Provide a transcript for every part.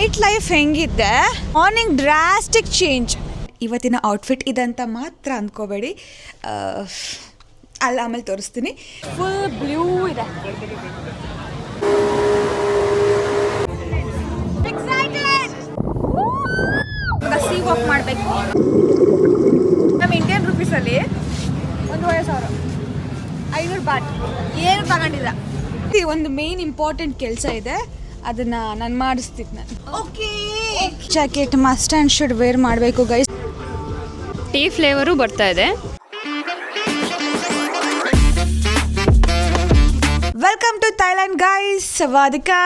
Night life ಹೆಂಗಿದೆ, morning drastic change. ಇವತ್ತಿನ outfit ಇದಂತ ಮಾತ್ರ ಅಂದ್ಕೋಬೇಡಿ, ಅಲ್ಲ ಆಮೇಲೆ ತೋರಿಸ್ತೀನಿ. ಫುಲ್ ಬ್ಲೂ ಇದೆ. ಸಿ ವಾಕ್ ಮಾಡಬೇಕು. ನಮ್ಮ ಇಂಡಿಯನ್ ರುಪೀಸಲ್ಲಿ 1,500 500 ಬಾಟ್ ಏನು ತಗೊಂಡಿಲ್ಲ. ಒಂದು ಮೇನ್ ಇಂಪಾರ್ಟೆಂಟ್ ಕೆಲಸ ಇದೆ, ಅದನ್ನ ನಾನು ಮಾಡಿಸ್ತೀನಿ. ನಾನು okay jacket must and should wear ಮಾಡಬೇಕು ಗೈಸ್. ಟೀ ಫ್ಲೇವರು ಬರ್ತಾ ಇದೆ. Welcome to Thailand guys. ಸವಾದಿಕಾ,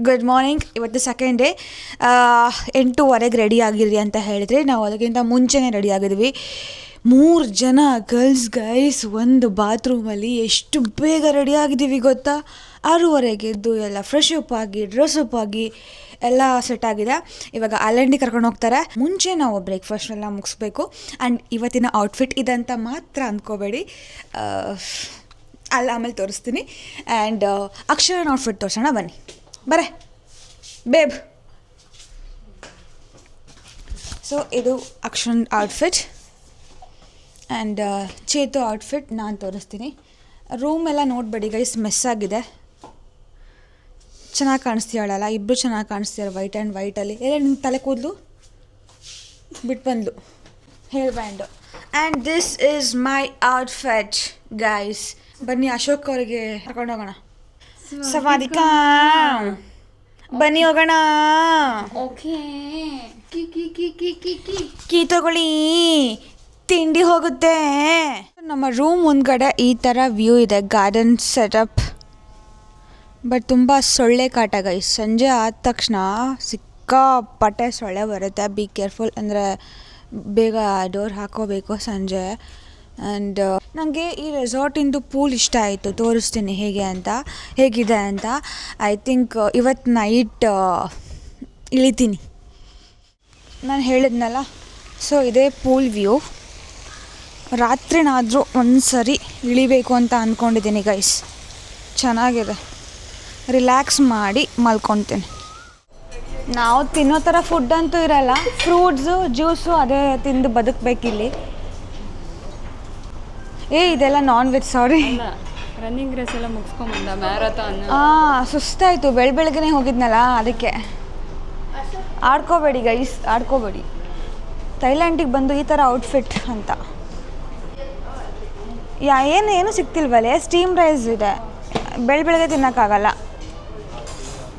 ಗುಡ್ ಮಾರ್ನಿಂಗ್. ಇವತ್ತು ಸೆಕೆಂಡ್ ಡೇ. 8:30 ರೆಡಿ ಆಗಿರಿ ಅಂತ ಹೇಳಿದ್ರಿ. ನಾವು ಅದಕ್ಕಿಂತ ಮುಂಚೆನೇ ರೆಡಿ ಆಗಿದ್ವಿ. 3 ಜನ ಗರ್ಲ್ಸ್ ಗೈಸ್ ಒಂದು ಬಾತ್ರೂಮಲ್ಲಿ. ಎಷ್ಟು ಬೇಗ ರೆಡಿ ಆಗಿದ್ದೀವಿ ಗೊತ್ತಾ? 6:30 ಎದ್ದು ಎಲ್ಲ ಫ್ರೆಶ್ ಅಪ್ ಆಗಿ ಡ್ರೆಸ್ ಅಪ್ ಆಗಿ ಎಲ್ಲ ಸೆಟ್ ಆಗಿದೆ. ಇವಾಗ ಅಲ್ಲಂಡಿ ಕರ್ಕೊಂಡು ಹೋಗ್ತಾರೆ. ಮುಂಚೆ ನಾವು ಬ್ರೇಕ್ಫಾಸ್ಟ್ ಎಲ್ಲ ಮುಗಿಸ್ಬೇಕು. ಆ್ಯಂಡ್ ಇವತ್ತಿನ ಔಟ್ಫಿಟ್ ಇದಂತ ಮಾತ್ರ ಅಂದ್ಕೋಬೇಡಿ, ಅಲ್ಲ ಆಮೇಲೆ ತೋರಿಸ್ತೀನಿ. ಆ್ಯಂಡ್ ಅಕ್ಷರನ ಔಟ್ಫಿಟ್ ತೋರಿಸೋಣ ಬನ್ನಿ. ಬರೇ ಬೇಬ್. ಸೊ ಇದು ಅಕ್ಷರನ್ ಔಟ್ಫಿಟ್ ಆ್ಯಂಡ್ ಚೇತು ಔಟ್ಫಿಟ್ ನಾನು ತೋರಿಸ್ತೀನಿ. ರೂಮ್ ಎಲ್ಲ ನೋಡಬೇಡಿ ಗೈಸ್, ಮೆಸ್ ಆಗಿದೆ. ಚೆನ್ನಾಗಿ ಕಾಣಿಸ್ತೀಯಾಳಲ್ಲ, ಇಬ್ಬರು ಚೆನ್ನಾಗಿ ಕಾಣಿಸ್ತೀಯಾರ ವೈಟ್ ಆ್ಯಂಡ್ ವೈಟಲ್ಲಿ. ಎಲ್ಲ ನಿನ್ನ ತಲೆ ಕೂದಲು ಬಿಟ್ಟು ಬಂದ್ಲು, hair band. And this is my outfit guys. ಬನ್ನಿ ಅಶೋಕ್ ಅವರಿಗೆ ಕರ್ಕೊಂಡು ಹೋಗೋಣ. ಸವಾದಿಕಾ, ಬನ್ನಿ ಹೋಗೋಣ. ಓಕೆ, ಕೀ ತಗೊಳ್ಳಿ, ತಿಂಡಿ ಹೋಗುತ್ತೆ. ನಮ್ಮ ರೂಮ್ ಮುಂದ್ಗಡೆ ಈ ಥರ ವ್ಯೂ ಇದೆ, ಗಾರ್ಡನ್ ಸೆಟಪ್. ಬಟ್ ತುಂಬ ಸೊಳ್ಳೆ ಕಾಟ ಗೈಸ್. ಸಂಜೆ ಆದ ತಕ್ಷಣ ಸಿಕ್ಕಾಪಟ್ಟೆ ಸೊಳ್ಳೆ ಬರುತ್ತೆ. ಬಿ ಕೇರ್ಫುಲ್, ಅಂದರೆ ಬೇಗ ಡೋರ್ ಹಾಕೋಬೇಕು ಸಂಜೆ. ಆ್ಯಂಡ್ ನನಗೆ ಈ ರೆಸಾರ್ಟಿಂದು ಪೂಲ್ ಇಷ್ಟ ಆಯಿತು, ತೋರಿಸ್ತೀನಿ ಹೇಗಿದೆ ಅಂತ. ಐ ಥಿಂಕ್ ಇವತ್ತು ನೈಟ್ ಇಳಿತೀನಿ. ನಾನು ಹೇಳಿದ್ನಲ್ಲ, ಸೊ ಇದೇ ಪೂಲ್ ವ್ಯೂ. ರಾತ್ರಿನಾದರೂ ಒಂದು ಸರಿ ಇಳಿಬೇಕು ಅಂತ ಅಂದ್ಕೊಂಡಿದ್ದೀನಿ ಗೈಸ್. ಚೆನ್ನಾಗಿದೆ, ರಿಲ್ಯಾಕ್ಸ್ ಮಾಡಿ ಮಲ್ಕೊತೀನಿ. ನಾವು ತಿನ್ನೋ ಥರ ಫುಡ್ ಅಂತೂ ಇರಲ್ಲ, ಫ್ರೂಟ್ಸು ಜ್ಯೂಸು ಅದೇ ತಿಂದು ಬದುಕಬೇಕಿಲ್ಲಿ. ಇದೆಲ್ಲ ನಾನ್ ವೆಜ್. ಸಾರಿ, ರನ್ನಿಂಗ್ ರೇಸ್ ಎಲ್ಲ ಮುಗಿಸ್ಕೊಂಬಂದ ಮ್ಯಾರಥಾನ್. ಸುಸ್ತಾಯಿತು, ಬೆಳಗ್ಗೆನೇ ಹೋಗಿದ್ನಲ್ಲ ಅದಕ್ಕೆ. ಆಡ್ಕೋಬೇಡಿ ಗೈಸ್, ಆಡ್ಕೋಬೇಡಿ. ಥೈಲ್ಯಾಂಡಿಗೆ ಬಂದು ಈ ಥರ ಔಟ್ಫಿಟ್ ಅಂತ ಏನು ಸಿಗ್ತಿಲ್ವಲ್ಲೇ. ಸ್ಟೀಮ್ ರೈಸ್ ಇದೆ, ಬೆಳಗ್ಗೆ ತಿನ್ನೋಕ್ಕಾಗಲ್ಲ.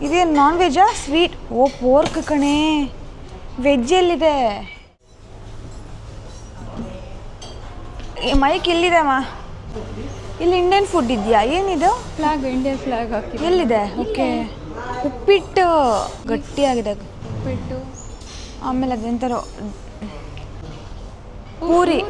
ಇದೇನು ನಾನ್ ವೆಜ್ಜಾ ಸ್ವೀಟ್? ಓ ಪೋರ್ಕ್ ಕಣೆ, ವೆಜ್ ಎಲ್ಲಿದೆ? ಮೈಕ್ ಇಲ್ಲಿದೆ ಅಮ್ಮ. ಇಲ್ಲಿ ಇಂಡಿಯನ್ ಫುಡ್ ಇದೆಯಾ? ಏನಿದು? ಫ್ಲಾಗ್, ಇಂಡಿಯನ್ ಫ್ಲಾಗ್ ಹಾಕಿ. ಎಲ್ಲಿದೆ? ಓಕೆ, ಉಪ್ಪಿಟ್ಟು ಗಟ್ಟಿಯಾಗಿದೆ. ಉಪ್ಪಿಟ್ಟು, ಆಮೇಲೆ ಅದೆಂಥರ ಪೂರಿ.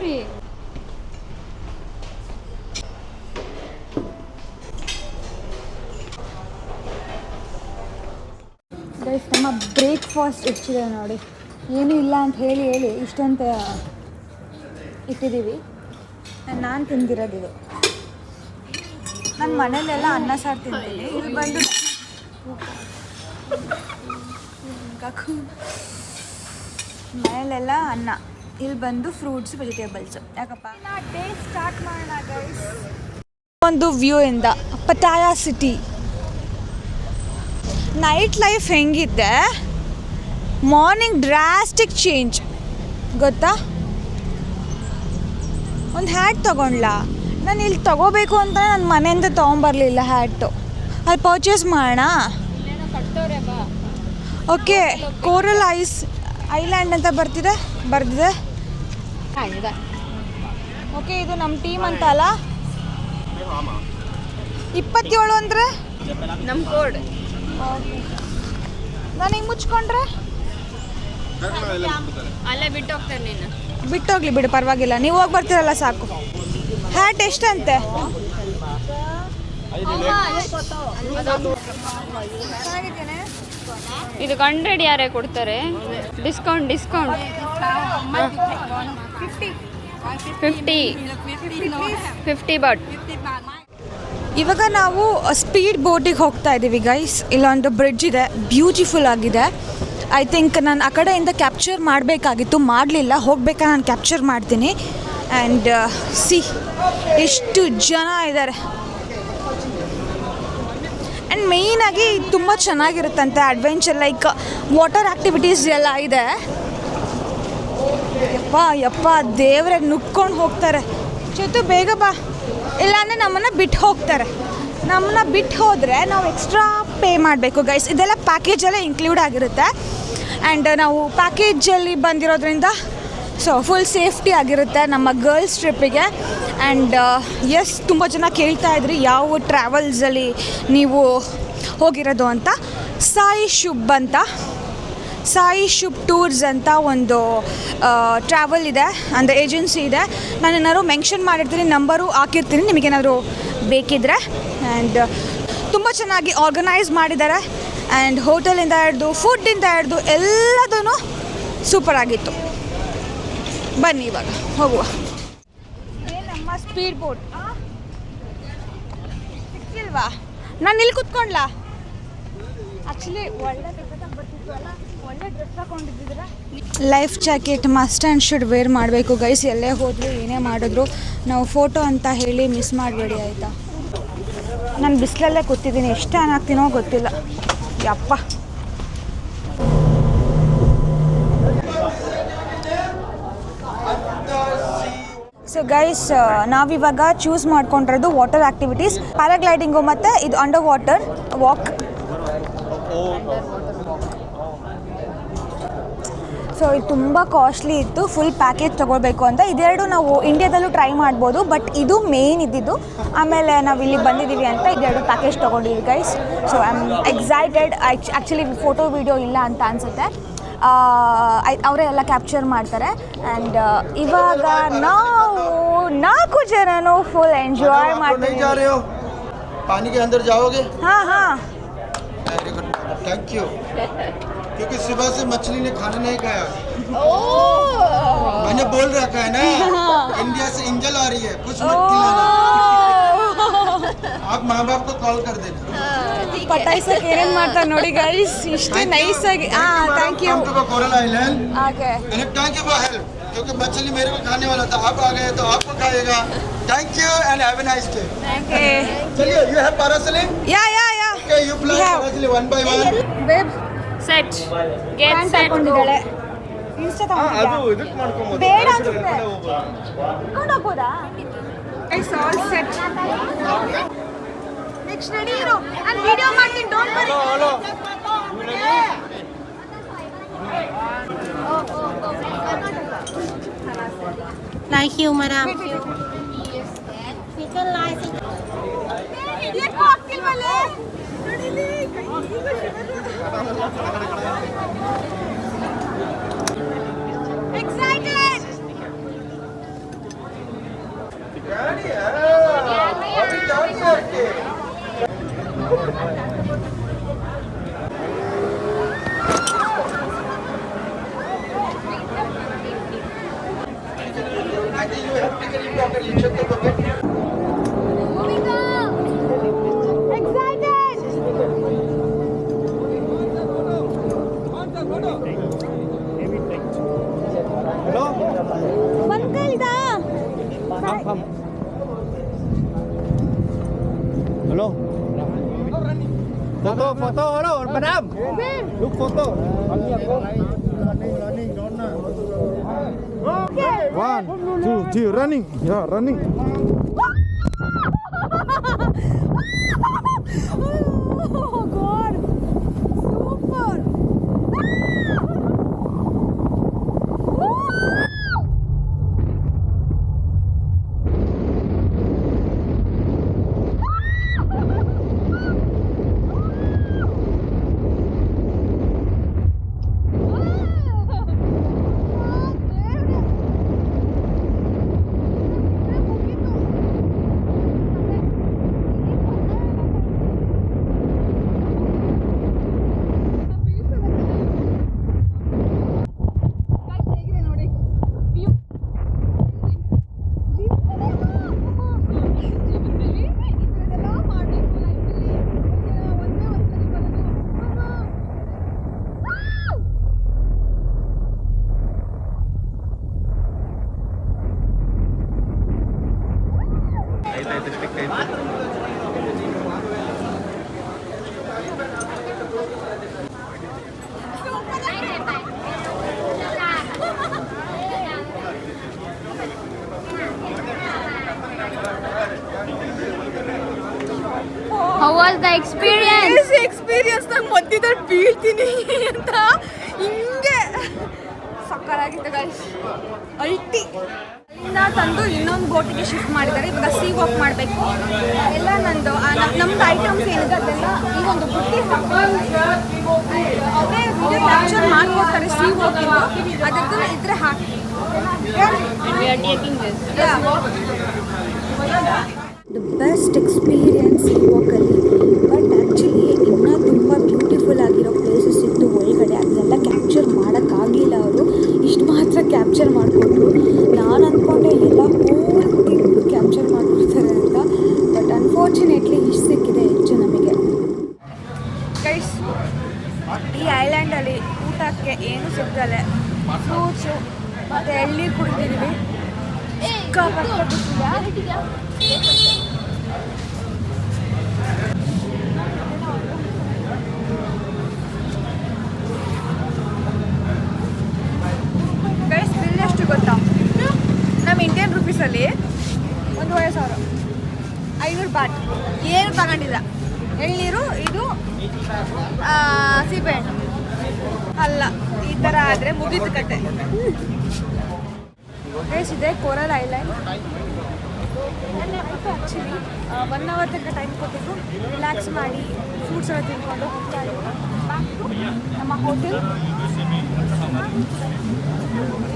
ಗೈಸ್, ನಮ್ಮ ಬ್ರೇಕ್ಫಾಸ್ಟ್ ಎಷ್ಟಿದೆ ನೋಡಿ. ಏನೂ ಇಲ್ಲ ಅಂತ ಹೇಳಿ ಇಷ್ಟಂತ ಇಟ್ಟಿದ್ದೀವಿ. ನಾನು ತಿಂದಿರೋದಿದು. ನನ್ನ ಮನೇಲೆಲ್ಲ ಅನ್ನ ಸಾರು ತಿಂತೀನಿ. ಇಲ್ಲಿ ಬಂದು ಮನೇಲೆಲ್ಲ ಅನ್ನ, ಇಲ್ಲಿ ಬಂದು ಫ್ರೂಟ್ಸ್ ವೆಜಿಟೇಬಲ್ಸು. ಯಾಕಪ್ಪ ಡೇ ಸ್ಟಾರ್ಟ್ ಮಾಡೋಣ ಗೈಸ್. ಒಂದು ವ್ಯೂ ಇಂದ ಪಟಾಯಾ ಸಿಟಿ. ನೈಟ್ ಲೈಫ್ ಹೆಂಗಿದೆ, ಮಾರ್ನಿಂಗ್ ಡ್ರಾಸ್ಟಿಕ್ ಚೇಂಜ್ ಗೊತ್ತಾ? ಒಂದು ಹ್ಯಾಟ್ ತೊಗೊಂಡ್ಲಾ ನಾನು. ಇಲ್ಲಿ ತೊಗೋಬೇಕು ಅಂತ ನನ್ನ ಮನೆಯಿಂದ ತೊಗೊಂಬರಲಿಲ್ಲ ಹ್ಯಾಟು. ಅಲ್ಲಿ ಪರ್ಚೇಸ್ ಮಾಡೋಣ. ಓಕೆ, ಕೋರಲ್ ಐಲ್ಯಾಂಡ್ ಅಂತ ಬರ್ದಿದೆ. ಓಕೆ, ಇದು ನಮ್ಮ ಟೀಮ್ ಅಂತ ಅಲ್ಲ. 27 ಅಂದರೆ ನಮ್ಮ ಕೋಡ್. ನಾನು ಹಿಂಗೆ ಮುಚ್ಕೊಂಡ್ರೆ ಅಲ್ಲೇ ಬಿಟ್ಟು ಹೋಗ್ತಾರೆ. ನೀನು ಬಿಟ್ಟೋಗ್ಲಿ ಬಿಡು, ಪರವಾಗಿಲ್ಲ. ನೀವು ಹೋಗಿ ಬರ್ತೀರಲ್ಲ ಸಾಕು. ಹ್ಯಾಟ್ ಎಷ್ಟಂತೆ? ಇದು 100 ಯಾರೇ ಕೊಡ್ತಾರೆ? Discount 50 baht. ಇವಾಗ ನಾವು ಸ್ಪೀಡ್ ಬೋಟಿಗೆ ಹೋಗ್ತಾ ಇದ್ದೀವಿ ಗೈಸ್. ಇಲ್ಲೊಂದು ಬ್ರಿಡ್ಜ್ ಇದೆ, ಬ್ಯೂಟಿಫುಲ್ ಆಗಿದೆ. ಐ ಥಿಂಕ್ ನಾನು ಆ ಕಡೆಯಿಂದ ಕ್ಯಾಪ್ಚರ್ ಮಾಡಬೇಕಾಗಿತ್ತು, ಮಾಡಲಿಲ್ಲ. ಹೋಗ್ಬೇಕಾದ್ರೆ ನಾನು ಕ್ಯಾಪ್ಚರ್ ಮಾಡ್ತೀನಿ. ಆ್ಯಂಡ್ ಸಿ ಎಷ್ಟು ಜನ ಇದ್ದಾರೆ. ಆ್ಯಂಡ್ ಮೇಯ್ನಾಗಿ ತುಂಬ ಚೆನ್ನಾಗಿರುತ್ತಂತೆ ಅಡ್ವೆಂಚರ್, ಲೈಕ್ ವಾಟರ್ ಆ್ಯಕ್ಟಿವಿಟೀಸ್ ಎಲ್ಲ ಇದೆ. ಯಪ್ಪ ದೇವ್ರೆ ನುಗ್ಕೊಂಡು ಹೋಗ್ತಾರೆ. ಚೇತು ಬೇಗ ಬಾ, ಇಲ್ಲಾಂದರೆ ನಮ್ಮನ್ನು ಬಿಟ್ಟು ಹೋಗ್ತಾರೆ. ನಮ್ಮನ್ನ ಬಿಟ್ಟು ಹೋದರೆ ನಾವು ಎಕ್ಸ್ಟ್ರಾ ಪೇ ಮಾಡಬೇಕು ಗೈಸ್. ಇದೆಲ್ಲ ಪ್ಯಾಕೇಜಲ್ಲೇ ಇನ್ಕ್ಲೂಡ್ ಆಗಿರುತ್ತೆ. ಆ್ಯಂಡ್ ನಾವು ಪ್ಯಾಕೇಜಲ್ಲಿ ಬಂದಿರೋದ್ರಿಂದ ಸೊ ಫುಲ್ ಸೇಫ್ಟಿ ಆಗಿರುತ್ತೆ ನಮ್ಮ ಗರ್ಲ್ಸ್ ಟ್ರಿಪ್ಪಿಗೆ. ಆ್ಯಂಡ್ ಎಸ್, ತುಂಬ ಜನ ಕೇಳ್ತಾ ಇದ್ರಿ ಯಾವ ಟ್ರಾವೆಲ್ಸಲ್ಲಿ ನೀವು ಹೋಗಿರೋದು ಅಂತ. ಸಾಯಿ ಶುಭ್ ಟೂರ್ಸ್ ಅಂತ ಒಂದು ಟ್ರಾವೆಲ್ ಇದೆ, ಅಂದರೆ ಏಜೆನ್ಸಿ ಇದೆ. ನಾನು ಏನಾದ್ರು ಮೆನ್ಷನ್ ಮಾಡಿರ್ತೀನಿ, ನಂಬರು ಹಾಕಿರ್ತೀನಿ ನಿಮಗೇನಾದರೂ ಬೇಕಿದ್ದರೆ. ಆ್ಯಂಡ್ ತುಂಬ ಚೆನ್ನಾಗಿ ಆರ್ಗನೈಸ್ ಮಾಡಿದ್ದಾರೆ. ಆ್ಯಂಡ್ ಹೋಟೆಲಿಂದ ಹಿಡ್ದು ಫುಡ್ಡಿಂದ ಹಿಡ್ದು ಎಲ್ಲದೂ ಸೂಪರ್ ಆಗಿತ್ತು. ಬನ್ನಿ ಇವಾಗ ಹೋಗುವ. ನಮ್ಮ ಸ್ಪೀಡ್ ಬೋಟ್ ಸಿಕ್ಕಿಲ್ವಾ? ನಾನು ಇಲ್ಲಿ ಕೂತ್ಕೊಂಡ್ಲಾ? ಆ್ಯಕ್ಚುಲಿ ಒಳ್ಳೆ ಡ್ರೆಸ್ ಹಾಕೊಂಡಿದ್ದಿದ್ರೆ. Life jacket must and should wear ಮಾಡಬೇಕು ಗೈಸ್. ಎಲ್ಲೇ ಹೋದರೂ ಏನೇ ಮಾಡಿದ್ರು ನಾವು ಫೋಟೋ ಅಂತ ಹೇಳಿ ಮಿಸ್ ಮಾಡಬೇಡಿ ಆಯಿತಾ. ನಾನು ಬಿಸಿಲಲ್ಲೇ ಕೂತಿದ್ದೀನಿ, ಎಷ್ಟು ಟೈಮ್ ಆಗ್ತೀನೋ ಗೊತ್ತಿಲ್ಲ. ಯಪ್ಪ, ಸೊ ಗೈಸ್, ನಾವಿವಾಗ ಚೂಸ್ ಮಾಡ್ಕೊಂಡಿರೋದು ವಾಟರ್ ಆ್ಯಕ್ಟಿವಿಟೀಸ್, ಪ್ಯಾರಾಗ್ಲೈಡಿಂಗು ಮತ್ತು ಇದು ಅಂಡರ್ ವಾಟರ್ ವಾಕ್. ಸೊ ಇದು ತುಂಬ ಕಾಸ್ಟ್ಲಿ ಇತ್ತು, ಫುಲ್ ಪ್ಯಾಕೇಜ್ ತೊಗೊಳ್ಬೇಕು ಅಂತ. ಇದೆರಡು ನಾವು ಇಂಡಿಯಾದಲ್ಲೂ ಟ್ರೈ ಮಾಡ್ಬೋದು, ಬಟ್ ಇದು ಮೇನ್ ಇದ್ದಿದ್ದು. ಆಮೇಲೆ ನಾವು ಇಲ್ಲಿ ಬಂದಿದ್ದೀವಿ ಅಂತ ಇದೆರಡು ಪ್ಯಾಕೇಜ್ ತೊಗೊಂಡಿದ್ದೀವಿ guys. So I am excited. Actually photo video ಇಲ್ಲ ಅಂತ ಅನಿಸುತ್ತೆ, ಅವರೇ ಎಲ್ಲ ಕ್ಯಾಪ್ಚರ್ ಮಾಡ್ತಾರೆ. ಆ್ಯಂಡ್ ಇವಾಗ ನಾವು 4 ಜನನು ಫುಲ್ ಎಂಜಾಯ್ ಮಾಡ್ತೀವಿ. पानी के अंदर जाओगे? हाँ हाँ, वेरी गुड, थैंक यू. क्योंकि सुबह से मछली ने खाना नहीं खाया. मैंने बोल रखा है ना, इंडिया से एंजल आ रही है, कुछ मत खिलाना. आप माँ बाप को कॉल कर देना. ಪಟಾಯಿಸಕ್ಕೆ ಏನೇನು ಮಾಡ್ತಾರೆ ನೋಡಿ ಗೈಸ್, ಇಷ್ಟು ನೈಸಾಗಿ. Thank you. Coral island. Okay, thank you for help. क्योंकि मछली मेरे को खाने वाला था, आप आ गए तो आपको खाएगा. Thank you and have a nice day. Okay. चलिए, you have parasailing? Yeah Okay, you fly parasailing one by one. Babe set get pant set ಹಾಕೊಂಡಿದ್ದಾಳೆ. ಇನ್ಸ್ಟಾ ತಗೊಂಡಿದ್ಯಾ? ಇದಕ್ಕೆ ಮಾಡ್ಕೊಬಹುದು. ಬೇಡ ಅನ್ಸುತ್ತೆ. ಕರ್ಕೊಂಡು ಹೋಗ್ಬೋದಾ? It's all set. Next ready ಇರು, ನಾನು ವಿಡಿಯೋ ಮಾಡ್ತೀನಿ, don't worry. Like you, madam. ಯಾಕೋ ಆಗ್ತಿಲ್ವಲ್ಲೇ? ನಡೀಲಿ, ಕೈಗೂ ಎಕ್ಸೈಟೆಡ್. अभी जान सकते. Hello. Foto, hello, madam. Look photo. Okay. 1, 2, 3, running. Yeah, running. Oh God, super. experience. Experience ನಂಗೆ ಮಧ್ಯದಲ್ಲಿ ಬೀಳ್ತೀನಿ ಅಂತ ಹಿಂಗೆ ಸಕ್ಕರಾಗಿತ್ತು ಗೈಸ್. ಅಲ್ಟಿ ಇನ್ನ ತಂದು ಇನ್ನೊಂದು ಬೋಟಿಗೆ ಶಿಫ್ಟ್ ಮಾಡಿದ್ದಾರೆ. ಇವಾಗ ಸೀ ವಾಕ್ ಮಾಡಬೇಕು. ಎಲ್ಲ ನಂದು ನಮ್ದು ಐಟಮ್ಸ್ ಏನಿದೆ ಅದೆಲ್ಲ ಈ ಒಂದು ಬುಟ್ಟಿ ಅವರೇ ವಿಡಿಯೋ ಕ್ಯಾಪ್ಚರ್ ಮಾಡ್ಕೊಡ್ತಾರೆ. ಸೀ ವಾಕ್ ಅದನ್ನು ಇದ್ರೆ ಹಾಕಿ. We are taking this. The best experience ಈ ವಾಕಲ್ಲಿ. ಬಟ್ ಆ್ಯಕ್ಚುಲಿ ಇನ್ನೂ ತುಂಬ ಬ್ಯೂಟಿಫುಲ್ ಆಗಿರೋ ಪ್ಲೇಸಸ್ ಇತ್ತು ಒಳಗಡೆ. ಅದನ್ನೆಲ್ಲ ಕ್ಯಾಪ್ಚರ್ ಮಾಡೋಕ್ಕಾಗಲಿಲ್ಲ. ಅವರು ಇಷ್ಟು ಮಾತ್ರ ಕ್ಯಾಪ್ಚರ್ ಮಾಡಿಕೊಟ್ರು. ನಾನು ಅಂದ್ಕೊಂಡೆ ಎಲ್ಲ ಹೋಲ್ ಥಿಂಗ್ ಕ್ಯಾಪ್ಚರ್ ಮಾಡಿಬಿಡ್ತಾರೆ ಅಂತ. ಬಟ್ ಅನ್ಫಾರ್ಚುನೇಟ್ಲಿ ಇಷ್ಟು ಸಿಕ್ಕಿದೆ ಹೆಚ್ಚು ನಮಗೆ. ಗೈಸ್, ಈ ಐಲ್ಯಾಂಡಲ್ಲಿ ಊಟಕ್ಕೆ ಏನು ಸಿಗ್ತದೆ. ಫ್ರೂಟ್ಸು ಮತ್ತು ಎಳ್ನೀರು ಕುಡಿದಿದ್ದೀವಿ. ಗೈಸ್, ಬಿಲ್ ಎಷ್ಟು ಗೊತ್ತಾ? ನಮ್ಮ ಇಂಡಿಯನ್ ರುಪೀಸಲ್ಲಿ 1,500 500 ಬಾಟ್. ಏನು ತಗೊಂಡಿಲ್ಲ. ಎಳ್ನೀರು, ಇದು ಸೀಬೆಹಣ್ಣು ಅಲ್ಲ. ಈ ಥರ ಆದರೆ ಮುಗಿತು ಕತೆ. ಗೈಸ್, ಇದೆ ಕೋರಲ್ ಐಲ್ಯಾಂಡ್. ಆ್ಯಕ್ಚುಲಿ 1 ಅವರ್ ತನಕ ಟೈಮ್ ಕೊಟ್ಟಿದ್ದು ರಿಲ್ಯಾಕ್ಸ್ ಮಾಡಿ ಫ್ರೂಟ್ಸ್ ಎಲ್ಲ ತಿನ್ಕೊಂಡು ಹೋಗ್ತಾ ಇದ್ದೀವಿ ಬ್ಯಾಕ್ ಟು ನಮ್ಮ ಹೋಟೆಲ್.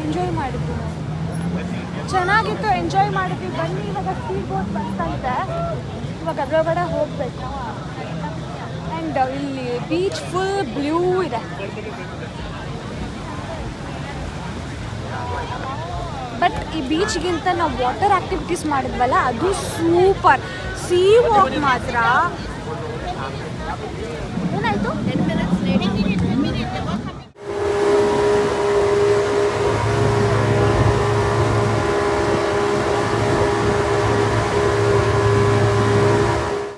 ಎಂಜಾಯ್ ಮಾಡಿದ್ವಿ. ಚೆನ್ನಾಗಿತ್ತು, ಎಂಜಾಯ್ ಮಾಡಿದ್ವಿ. ಬನ್ನಿ, ಇವಾಗ ಸ್ಪೀಡ್ ಬೋಟ್ ಬಂತಂತೆ. ಇವಾಗ ಅದರೊಳಗಡೆ ಹೋಗ್ಬೇಕು. ಆ್ಯಂಡ್ ಇಲ್ಲಿ ಬೀಚ್ ಫುಲ್ ಬ್ಲೂ ಇದೆ. ಬಟ್ ಈ ಬೀಚ್ಗಿಂತ ನಾವು ವಾಟರ್ ಆ್ಯಕ್ಟಿವಿಟೀಸ್ ಮಾಡಿದ್ವಲ್ಲ, ಅದು ಸೂಪರ್. ಸೀ ವಾಕ್ ಮಾತ್ರ ಏನಾಯಿತು? 10 minutes ಲೇಟ್.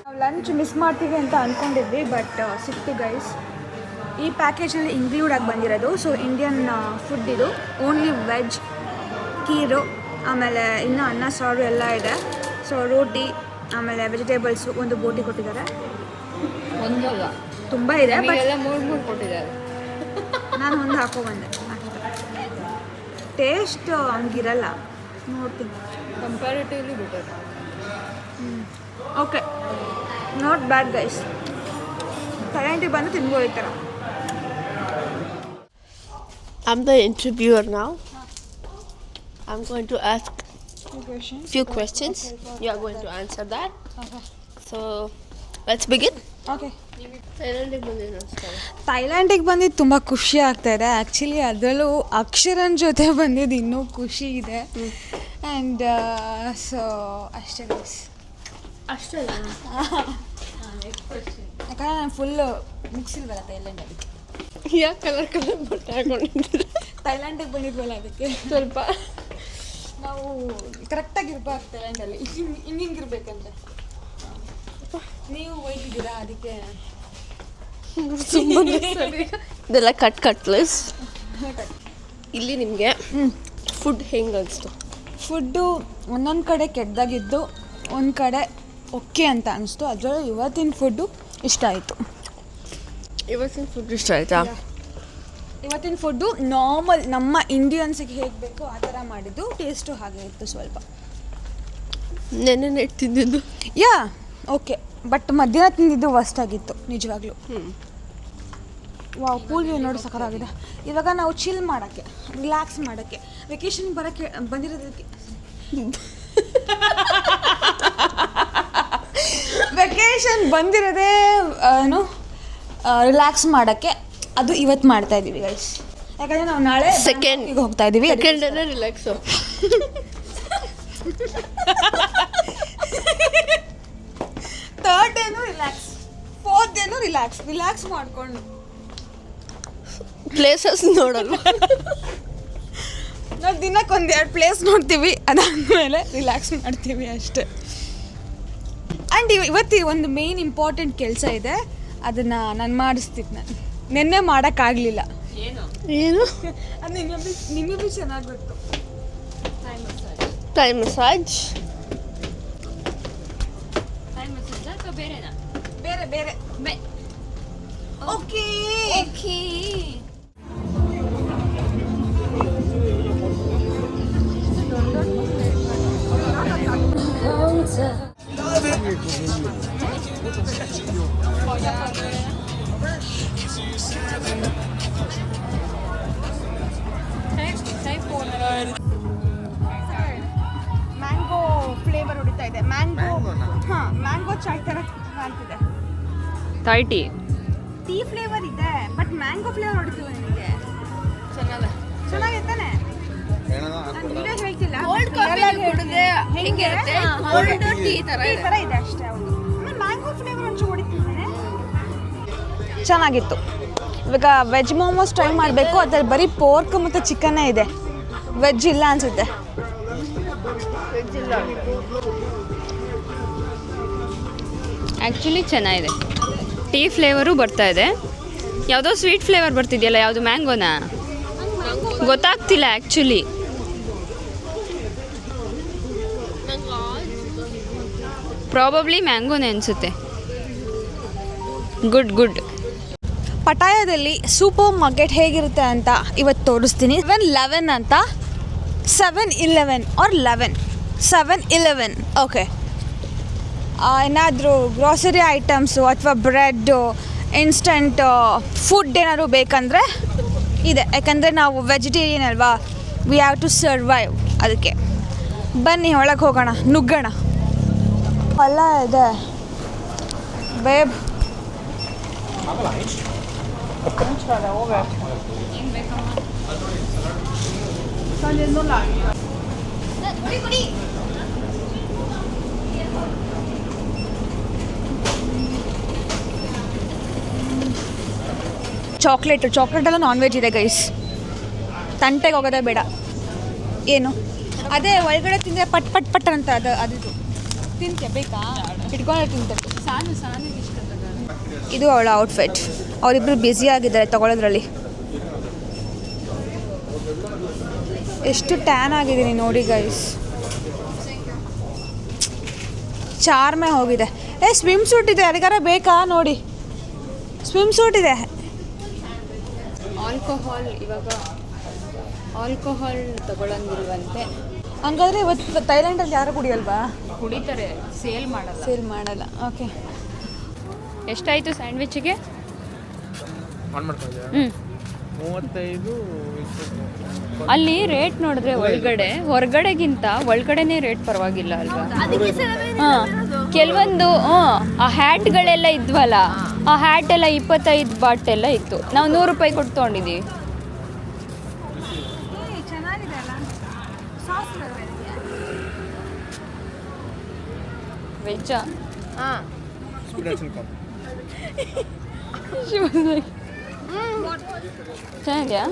ನಾವು ಲಂಚ್ ಮಿಸ್ ಮಾಡ್ತೀವಿ ಅಂತ ಅಂದ್ಕೊಂಡಿದ್ವಿ. ಬಟ್ ಸಿಕ್ತು ಗೈಸ್. ಈ ಪ್ಯಾಕೇಜಲ್ಲಿ ಇನ್ಕ್ಲೂಡ್ ಆಗಿ ಬಂದಿರೋದು. ಸೊ ಇಂಡಿಯನ್ ಫುಡ್ ಇದು. ಓನ್ಲಿ ವೆಜ್, ಕೀರು, ಆಮೇಲೆ ಇನ್ನೂ ಅನ್ನ ಸಾರು ಎಲ್ಲ ಇದೆ. ಸೊ ರೋಟಿ, ಆಮೇಲೆ ವೆಜಿಟೇಬಲ್ಸು, ಒಂದು ಬೋಟಿ ಕೊಟ್ಟಿದ್ದಾರೆ. ಒಂದಲ್ಲ, ತುಂಬ ಇದೆ. ಬಟ್ ಎಲ್ಲ 3 ಕೊಟ್ಟಿದ್ದಾರೆ. ನಾನು ಒಂದು ಹಾಕೊಬಂದೆ ಅಷ್ಟೇ. ಟೇಸ್ಟ್ ಹಂಗಿರಲ್ಲ, ನೋಡ್ತೀನಿ. Comparatively better. Okay, not bad guys. ಥೈಲ್ಯಾಂಡಿಗೆ ಬಂದು ತಿನ್ಬೋದು ಈ ಥರ. I'm the interviewer now. I'm going to ask few questions. You are going to answer that. So let's begin. Okay. ಥೈಲ್ಯಾಂಡಿಗೆ ಬಂದಿದ್ದು ಥೈಲ್ಯಾಂಡಿಗೆ ಬಂದಿದ್ದು ತುಂಬ ಖುಷಿ ಆಗ್ತಾಯಿದೆ. ಆ್ಯಕ್ಚುಲಿ ಅದರಲ್ಲೂ ಅಕ್ಷರನ್ ಜೊತೆ ಬಂದಿದ್ದು ಇನ್ನೂ ಖುಷಿ ಇದೆ. ಆ್ಯಂಡ್ ಸೊ ಅಷ್ಟೇ ಗೈಸ್. ಅಷ್ಟೇ. ಯಾಕಂದರೆ ನಾನು ಫುಲ್ ಮುಗಿಸಿಲ್ವಲ್ಲ ಥೈಲ್ಯಾಂಡಲ್ಲಿ. ಯಾಕೆ ಕಲರ್ ಬಟ್ಟೆ ಹಾಕೊಂಡಿದ್ದೀರ? ಥೈಲ್ಯಾಂಡಿಗೆ ಬಂದಿದ್ವಲ್ಲ ಅದಕ್ಕೆ ಸ್ವಲ್ಪ ನಾವು ಕರೆಕ್ಟಾಗಿರ್ಬೇಕು ಥೈಲ್ಯಾಂಡಲ್ಲಿ. ಹಿಂಗಿರ್ಬೇಕಂದ್ರೆ ನೀವು ಒಯ್ದಿದ್ದೀರಾ ಅದಕ್ಕೆ ಇದೆಲ್ಲ ಕಟ್ ಪ್ಲೀಸ್. ಇಲ್ಲಿ ನಿಮಗೆ ಫುಡ್ ಹೆಂಗೆ ಅನಿಸ್ತು? ಫುಡ್ಡು ಒಂದೊಂದು ಕಡೆ ಕೆಟ್ಟದಾಗಿದ್ದು, ಒಂದು ಕಡೆ ಓಕೆ ಅಂತ ಅನಿಸ್ತು. ಅದರಲ್ಲೂ ಇವತ್ತಿನ ಫುಡ್ಡು ಇಷ್ಟ ಆಯಿತು. ಇವತ್ತಿನ ಫುಡ್ ಇಷ್ಟ ಆಯಿತಾ? ಇವತ್ತಿನ ಫುಡ್ಡು ನಾರ್ಮಲ್ ನಮ್ಮ ಇಂಡಿಯನ್ಸಿಗೆ ಹೇಗೆ ಬೇಕೋ ಆ ಥರ ಮಾಡಿದ್ದು. ಟೇಸ್ಟು ಹಾಗೆ ಇತ್ತು ಸ್ವಲ್ಪ. ನೆನ್ನೆ ನೈಟ್ ತಿಂದಿದ್ದು ಯಾ ಓಕೆ. ಬಟ್ ಮಧ್ಯಾಹ್ನ ತಿಂದಿದ್ದು ವರ್ಸ್ಟ್ ಆಗಿತ್ತು ನಿಜವಾಗ್ಲೂ. ವಾವ್, ಪೂಲ್ ವ್ಯೂ ನೋಡಿ ಸಖತ್ತಾಗಿದೆ. ಇವಾಗ ನಾವು ಚಿಲ್ ಮಾಡೋಕ್ಕೆ, ರಿಲ್ಯಾಕ್ಸ್ ಮಾಡೋಕ್ಕೆ, ವೆಕೇಷನ್ ಬರೋಕ್ಕೆ ಬಂದಿರೋದಕ್ಕೆ ವೆಕೇಷನ್ ಬಂದಿರೋದೇ ಏನು ರಿಲ್ಯಾಕ್ಸ್ ಮಾಡೋಕ್ಕೆ. ಅದು ಇವತ್ತು ಮಾಡ್ತಾ ಇದ್ದೀವಿ ಗೈಸ್. ಯಾಕಂದರೆ ನಾವು ನಾಳೆ ಈಗ ಹೋಗ್ತಾ ಇದ್ದೀವಿ. ಸೆಕೆಂಡ್ ಡೇನೇ ರಿಲ್ಯಾಕ್ಸು. ಥರ್ಡ್ ಡೇನು ರಿಲ್ಯಾಕ್ಸ್, ಫೋರ್ತ್ ಡೇನು ರಿಲ್ಯಾಕ್ಸ್ ಮಾಡಿಕೊಂಡು ಪ್ಲೇಸಸ್ ನೋಡಲ್ವ? ನಾವು ದಿನಕ್ಕೆ 1-2 ಪ್ಲೇಸ್ ನೋಡ್ತೀವಿ, ಅದಾದಮೇಲೆ ರಿಲ್ಯಾಕ್ಸ್ ಮಾಡ್ತೀವಿ ಅಷ್ಟೇ. ಆ್ಯಂಡ್ ಇವತ್ತು ಒಂದು ಮೇನ್ ಇಂಪಾರ್ಟೆಂಟ್ ಕೆಲಸ ಇದೆ, ಅದನ್ನು ನಾನು ಮಾಡಿಸ್ತೀನಿ. ನಾನು ನಿನ್ನೆ ಮಾಡೋಕ್ಕಾಗಲಿಲ್ಲ. ಏನು? ಅದು ನಿಮಗೂ ಚೆನ್ನಾಗಿ ಗೊತ್ತು. Time massage. ಬೇರೆನಾ? ಬೇರೆ ಬೇರೆ ಓಕೆ ಓಕೆ. ಮ್ಯಾಂಗೋ ಫ್ಲೇವರ್ ಹೊಡಿತಾ ಇದೆ. ಮ್ಯಾಂಗೋ ಚಾಯ್ ಥರ ಕಾಣ್ತಿದೆ. ಥಾಯ್ ಟೀ ಟೀ ಫ್ಲೇವರ್ ಇದೆ ಬಟ್ ಮ್ಯಾಂಗೋ ಫ್ಲೇವರ್ ಹೊಡಿತಿದೆ ನಿಮಗೆ. ಚೆನ್ನಾಗಿತ್ತಾನೆ. ನಾನು ವಿಡಿಯೋ ಹೇಳ್ತಿಲ್ಲ. ಹೆಂಗಿರುತ್ತೆ? ಟೀ ಥರ ಈ ಥರ ಇದೆ ಅಷ್ಟೇ. ಹೌದು. ಆಮೇಲೆ ಮ್ಯಾಂಗೋ ಫ್ಲೇವರ್ ಒಂಚೂರು ಹೊಡಿತಿದ್ದಾನೆ. ಚೆನ್ನಾಗಿತ್ತು. ಇವಾಗ ವೆಜ್ ಮೋಮೋಸ್ ಟ್ರೈ ಮಾಡಬೇಕು. ಅದ್ರಲ್ಲಿ ಬರೀ ಪೋರ್ಕ್ ಮತ್ತು ಚಿಕನ್ನೇ ಇದೆ, ವೆಜ್ ಇಲ್ಲ ಅನಿಸುತ್ತೆ. ಆ್ಯಕ್ಚುಲಿ ಚೆನ್ನಾಗಿದೆ. ಟೀ ಫ್ಲೇವರು ಬರ್ತಾ ಇದೆ. ಯಾವುದೋ ಸ್ವೀಟ್ ಫ್ಲೇವರ್ ಬರ್ತಿದೆಯಲ್ಲ, ಯಾವುದು ಮ್ಯಾಂಗೋನಾ ಗೊತ್ತಾಗ್ತಿಲ್ಲ ಆ್ಯಕ್ಚುಲಿ. ಪ್ರಾಬಬ್ಲಿ ಮ್ಯಾಂಗೋನೇ ಅನಿಸುತ್ತೆ. ಗುಡ್. ಪಟಾಯದಲ್ಲಿ ಸೂಪರ್ ಮಾರ್ಕೆಟ್ ಹೇಗಿರುತ್ತೆ ಅಂತ ಇವತ್ತು ತೋರಿಸ್ತೀನಿ. 7-11 ಅಂತ 7-11 ಆರ್ 7-11 ಓಕೆ. ಏನಾದರೂ ಗ್ರಾಸರಿ ಐಟಮ್ಸು ಅಥವಾ ಬ್ರೆಡ್ಡು, ಇನ್ಸ್ಟಂಟ್ ಫುಡ್ ಏನಾದ್ರು ಬೇಕಂದರೆ ಇದೆ. ಯಾಕಂದರೆ ನಾವು ವೆಜಿಟೇರಿಯನ್ ಅಲ್ವಾ, ವಿ ಹ್ಯಾವ್ ಟು ಸರ್ವೈವ್. ಅದಕ್ಕೆ ಬನ್ನಿ ಒಳಗೆ ಹೋಗೋಣ, ನುಗ್ಗೋಣ. ಹೊಲ ಇದೆ ಬೇಬ್. ಚಾಕ್ಲೇಟ್ ಎಲ್ಲ ನಾನ್ ವೆಜ್ ಇದೆ ಗೈಸ್. ತಂಟೆಗೆ ಹೋಗೋದೇ ಬೇಡ. ಏನು ಅದೇ ಒಳಗಡೆ ತಿಂದರೆ ಪಟ್ ಅಂತ ಅದು ತಿಂತೆ ಬೇಕಾ ಇಟ್ಕೊಂಡ್ರೆ ತಿಂತೆ. ಇದು ಅವಳ ಔಟ್ಫಿಟ್. ಅವರಿಬ್ಬರು ಬ್ಯುಸಿ ಆಗಿದ್ದಾರೆ ತಗೊಳ್ಳೋದ್ರಲ್ಲಿ. ಎಷ್ಟು ಟ್ಯಾನ್ ಆಗಿದ್ದೀನಿ ನೋಡಿ ಗೈಸ್. ಚಾರ್ಮೆ ಹೋಗಿದೆ. ಸ್ವಿಮ್ ಸೂಟ್ ಇದೆ, ಯಾರಿಗಾರ ಬೇಕಾ ನೋಡಿ. ಸ್ವಿಮ್ ಸೂಟ್ ಇದೆ. ಆಲ್ಕೋಹಾಲ್ ತಗೊಳ್ಳಂಗಿಲ್ವಂತೆ. ಹಂಗಾದ್ರೆ ಇವತ್ತು ಥೈಲ್ಯಾಂಡಲ್ಲಿ ಯಾರು ಕುಡಿಯಲ್ವಾ? ಕುಡಿತಾರೆ, ಸೇಲ್ ಮಾಡಲ್ಲ. ಓಕೆ. ಎಷ್ಟಾಯಿತು ಸ್ಯಾಂಡ್ವಿಚ್ಗೆ? 35. ಅಲ್ಲಿ ರೇಟ್ ನೋಡಿದ್ರೆ ಹೊರಗಡೆಗಿಂತ ಒಳಗಡೆನೇ ರೇಟ್ ಪರವಾಗಿಲ್ಲ ಅಲ್ವಾ? ಹಾಂ, ಕೆಲವೊಂದು ಆ ಹ್ಯಾಟ್ಗಳೆಲ್ಲ ಇದ್ವಲ್ಲ, ಆ ಹ್ಯಾಟ್ ಎಲ್ಲ 25 ಬಾಟ್ ಎಲ್ಲ ಇತ್ತು. ನಾವು 100 ರೂಪಾಯಿ ಕೊಟ್ಟು ತೊಗೊಂಡಿದ್ದೀವಿ. ವೆಜ್ಜಾ? ಚೆನ್ನಾಗಿದೆಯಾ?